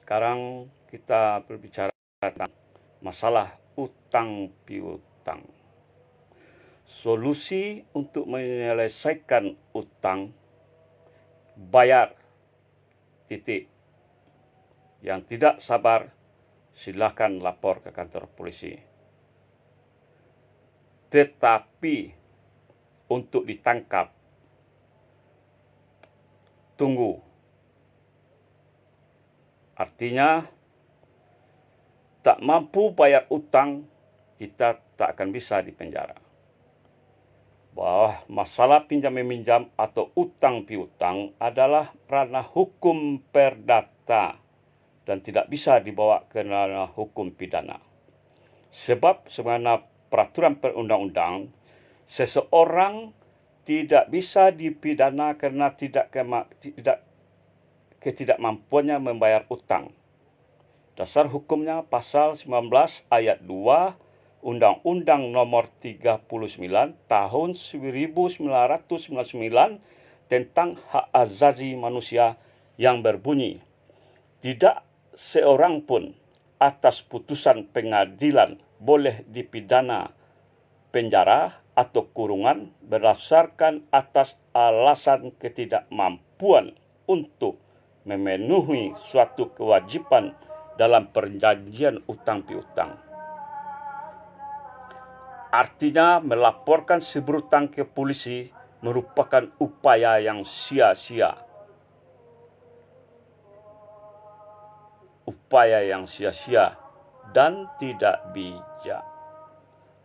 Sekarang kita berbicara tentang masalah utang piutang. Solusi untuk menyelesaikan utang, bayar, titik. Yang tidak sabar, silakan lapor ke kantor polisi. Tetapi untuk ditangkap, tunggu. Artinya, tak mampu bayar utang, kita tak akan bisa dipenjara. Bahwa masalah pinjam meminjam atau utang piutang adalah ranah hukum perdata dan tidak bisa dibawa ke ranah hukum pidana. Sebab sebagaimana peraturan perundang-undang, seseorang tidak bisa dipidana kerana ketidakmampuannya membayar utang. Dasar hukumnya pasal 19 ayat 2 Undang-Undang Nomor 39 Tahun 1999 tentang hak asasi manusia yang berbunyi, tidak seorang pun atas putusan pengadilan boleh dipidana penjara atau kurungan berdasarkan atas alasan ketidakmampuan untuk memenuhi suatu kewajiban dalam perjanjian utang piutang. Artinya, melaporkan si berhutang ke polisi merupakan upaya yang sia-sia. Upaya yang sia-sia dan tidak bijak.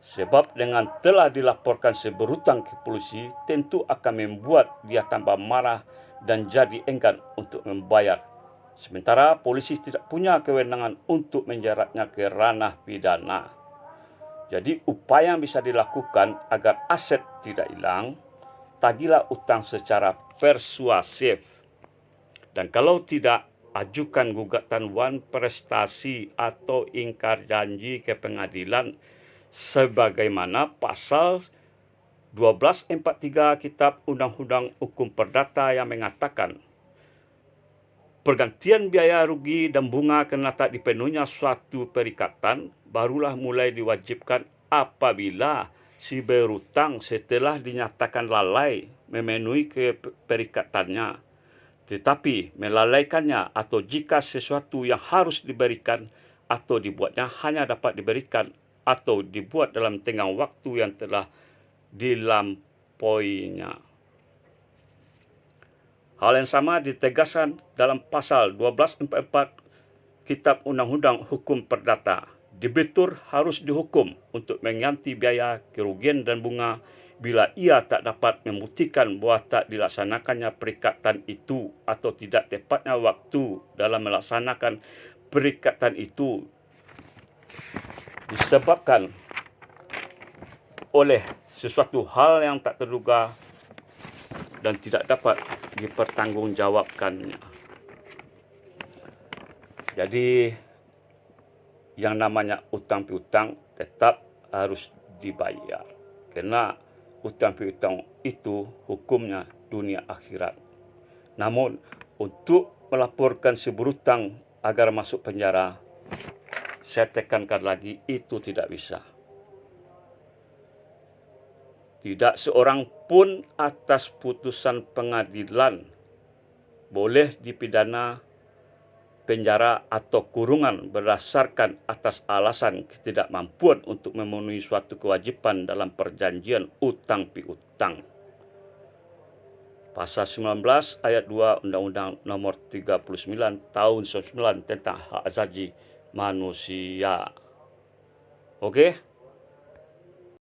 Sebab dengan telah dilaporkan si berhutang ke polisi, tentu akan membuat dia tambah marah dan jadi enggan untuk membayar. Sementara polisi tidak punya kewenangan untuk menjeratnya ke ranah pidana. Jadi upaya yang bisa dilakukan agar aset tidak hilang, tagihlah utang secara persuasif. Dan kalau tidak, ajukan gugatan wan prestasi atau ingkar janji ke pengadilan sebagaimana pasal 1243 Kitab Undang-Undang Hukum Perdata yang mengatakan pergantian biaya rugi dan bunga kerana tak dipenuhinya suatu perikatan barulah mulai diwajibkan apabila si berhutang setelah dinyatakan lalai memenuhi perikatannya, tetapi melalaikannya atau jika sesuatu yang harus diberikan atau dibuatnya hanya dapat diberikan atau dibuat dalam tenggang waktu yang telah dilampauinya. Hal yang sama ditegaskan dalam pasal 1244 Kitab Undang-Undang Hukum Perdata. Debitur harus dihukum untuk mengganti biaya, kerugian dan bunga bila ia tak dapat membuktikan bahawa tak dilaksanakannya perikatan itu atau tidak tepatnya waktu dalam melaksanakan perikatan itu disebabkan oleh sesuatu hal yang tak terduga dan tidak dapat dipertanggungjawabkannya. Jadi yang namanya utang piutang tetap harus dibayar. Kerana utang piutang itu hukumnya dunia akhirat. Namun untuk melaporkan si berhutang agar masuk penjara, saya tekankan lagi, itu tidak bisa. Tidak seorang pun atas putusan pengadilan boleh dipidana penjara atau kurungan berdasarkan atas alasan ketidakmampuan untuk memenuhi suatu kewajiban dalam perjanjian utang piutang. Pasal 19 ayat 2 Undang-Undang Nomor 39 Tahun 1999 tentang hak asasi manusia. Okey?